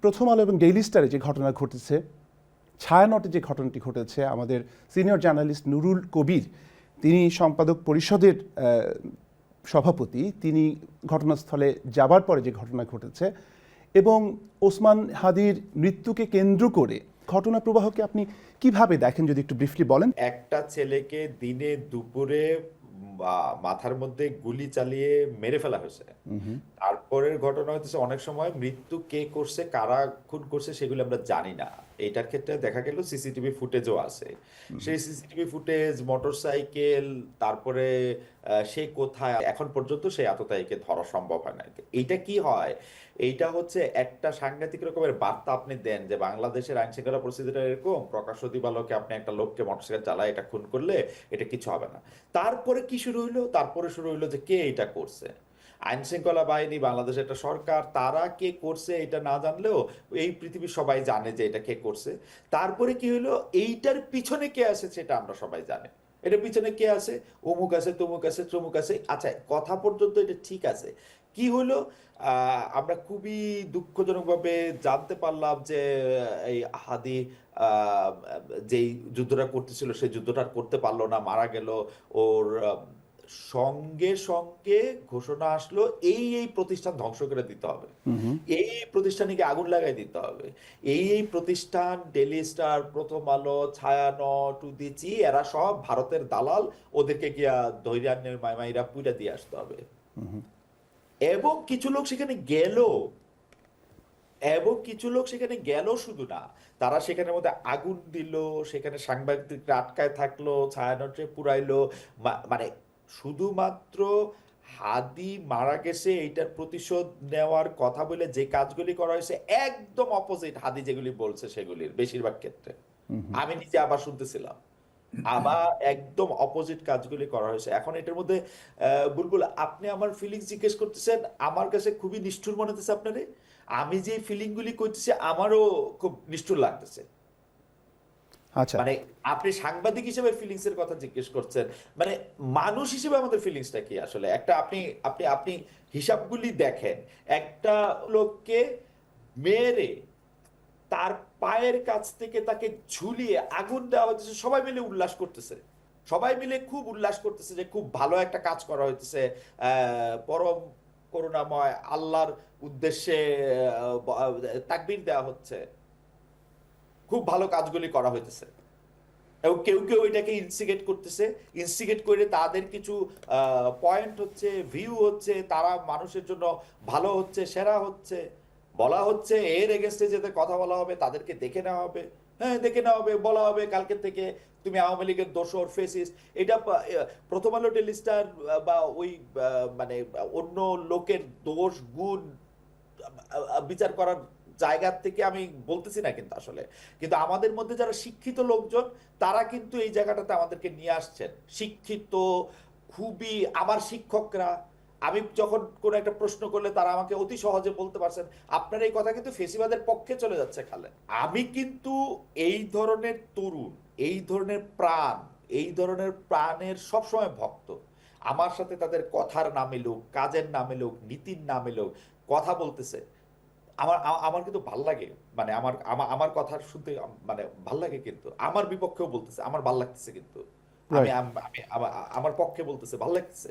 প্রথম আলো এবং ডেইলি স্টারে যে ঘটনা ঘটেছে, ছায়ানটে যে ঘটনাটি ঘটেছে, আমাদের সিনিয়র জার্নালিস্ট নুরুল কবির, তিনি সম্পাদক পরিষদের সভাপতি, তিনি ঘটনাস্থলে যাবার পরে যে ঘটনা ঘটেছে এবং ওসমান হাদির মৃত্যুকে কেন্দ্র করে ঘটনা প্রবাহকে আপনি কিভাবে দেখেন, যদি একটু ব্রিফলি বলেন। একটা ছেলেকে দিনে দুপুরে মাথার মধ্যে গুলি চালিয়ে মেরে ফেলা হয়েছে। তারপরের ঘটনা হচ্ছে অনেক সময় মৃত্যু কে করছে, কারা খুন করছে সেগুলো আমরা জানি না। এটার ক্ষেত্রে দেখা গেল সিসিটিভি ফুটেজও আছে। সেই সিসিটিভি ফুটেজ, মোটরসাইকেল, তারপরে সে কোথায়, এখন পর্যন্ত সেই আততায়ীকে ধরা সম্ভব হয় না। এইটা কি হয়, এইটা হচ্ছে একটা সাংঘাতিক রকমের বার্তা আপনি দেন যে বাংলাদেশের আইন শৃঙ্খলা পরিস্থিতিটা এরকম, প্রকাশ্য দিবালোকে আপনি একটা লোককে মোটরসাইকেল চালায় এটা খুন করলে এটা কিছু হবে না। তারপরে কি শুরু হইলো, তারপরে শুরু হইলো যে কে এটা করছে। আইন শৃঙ্খলা বাহিনী, বাংলাদেশের একটা সরকার, তারা কে করছে এটা না জানলেও এই পৃথিবীর সবাই জানে যে এটা কে করছে। তারপরে কি হলো, এইটার পিছনে কে আছে সেটা আমরা সবাই জানি। এটা পিছনে কে আছে, অমুক আছে, তমুক আছে, তমুক আছে। আচ্ছা, কথা পর্যন্ত এটা ঠিক আছে। কি হলো, আমরা খুবই দুঃখজনকভাবে জানতে পারলাম যে এই হাদি যেই যুদ্ধটা করতেছিল সেই যুদ্ধটা আর করতে পারলো না, মারা গেল। ওর সঙ্গে সঙ্গে ঘোষণা আসলো এই প্রতিষ্ঠান ধ্বংস করে দিতে হবে, এই প্রতিষ্ঠানকে আগুন লাগাই দিতে হবে। এই প্রতিষ্ঠান ডেইলি স্টার, প্রথম আলো, ছায়ানট, উদীচী, এরা সব ভারতের দালাল, ওদেরকে গিয়া ধৈর্যান্যের মাইমাইরা পুইরা দিয়ে আসতে হবে। এবং কিছু লোক সেখানে গেল, শুধু না, তারা সেখানের মধ্যে আগুন দিল, সেখানে সাংবাদিকরা আটকায় থাকলো, ছায়ানটে পুরাইলো। মানে শুধুমাত্র হাদি মারা গেছে এইটার প্রতিশোধ নেওয়ার কথা বলে যে কাজগুলি করা হয়েছে একদম অপোজিট হাদি যেগুলি বলছে সেগুলির বেশিরভাগ ক্ষেত্রে। আমি নিজে আবার শুনতেছিলাম, আবার একদম অপোজিট কাজগুলি করা হয়েছে। এখন এটার মধ্যে বুলবুল, আপনি আমার ফিলিংস জিজ্ঞেস করতেছেন, আমার কাছে খুবই নিষ্ঠুর মনে হতেছে আপনারে। আমি যে ফিলিং গুলি করতেছি আমারও খুব নিষ্ঠুর লাগতেছে। আচ্ছা, মানে আপনি সাংবাদিক হিসেবে ফিলিংস এর কথা জিজ্ঞেস করছেন, মানে মানুষ হিসেবে আমাদের ফিলিংসটা কি আসলে। একটা আপনি আপনি আপনি হিসাবগুলি দেখেন, একটা লোককে মেরে তার পায়ের কাছ থেকে তাকে ঝুলিয়ে আগুন দেওয়া হচ্ছে, সবাই মিলে উল্লাস করতেছে, সবাই মিলে খুব উল্লাস করতেছে যে খুব ভালো একটা কাজ করা হইতেছে, পরম করুণাময় আল্লাহর উদ্দেশ্যে তাকবীর দেওয়া হচ্ছে, খুব ভালো কাজগুলি করা হইতেছে। এবং কেউ কেউ এটাকে ইনস্টিগেট করতেছে, ইনস্টিগেট করে তাদের কিছু পয়েন্ট হচ্ছে, ভিউ হচ্ছে, তারা মানুষের জন্য ভালো হচ্ছে, সেরা হচ্ছে, বলা হচ্ছে এর এগেনস্টে যেতে কথা বলা হবে তাদেরকে দেখে নেওয়া হবে। হ্যাঁ, দেখে নেওয়া হবে, বলা হবে কালকে থেকে তুমি আওয়ামী লীগের দোসর, ফেসিস্ট। এটা প্রথম আলো, ডেইলি স্টার বা ওই মানে অন্য লোকের দোষ গুণ বিচার করার জায়গা থেকে আমি বলতেছি না, কিন্তু আসলে কিন্তু আমাদের মধ্যে যারা শিক্ষিত লোকজন তারা কিন্তু এই জায়গাটাতে আমাদেরকে নিয়ে আসছেন। শিক্ষিত, খুবই, আমার শিক্ষকরা, আমি যখন কোন একটা প্রশ্ন করলে তারা আমাকে অতি সহজে বলতে পারছেন। আপনার এই কথা কিন্তু ফেসিবাদের পক্ষে চলে যাচ্ছে খালে। আমি কিন্তু এই ধরনের তরুণ, এই ধরনের প্রাণ, এই ধরনের প্রাণের সবসময় ভক্ত। আমার সাথে তাদের কথার না মিলুক, কাজের না মিলুক, নীতির না মিলুক, কথা বলতেছে, আমার আমার কিন্তু ভাল লাগে। মানে আমার আমার আমার কথা শুনতে মানে ভাল লাগে, কিন্তু আমার বিপক্ষেও বলতেছে, আমার ভাল লাগতেছে, কিন্তু আমি রাইট। আমি আমার পক্ষে বলতেছে, ভাল লাগতেছে।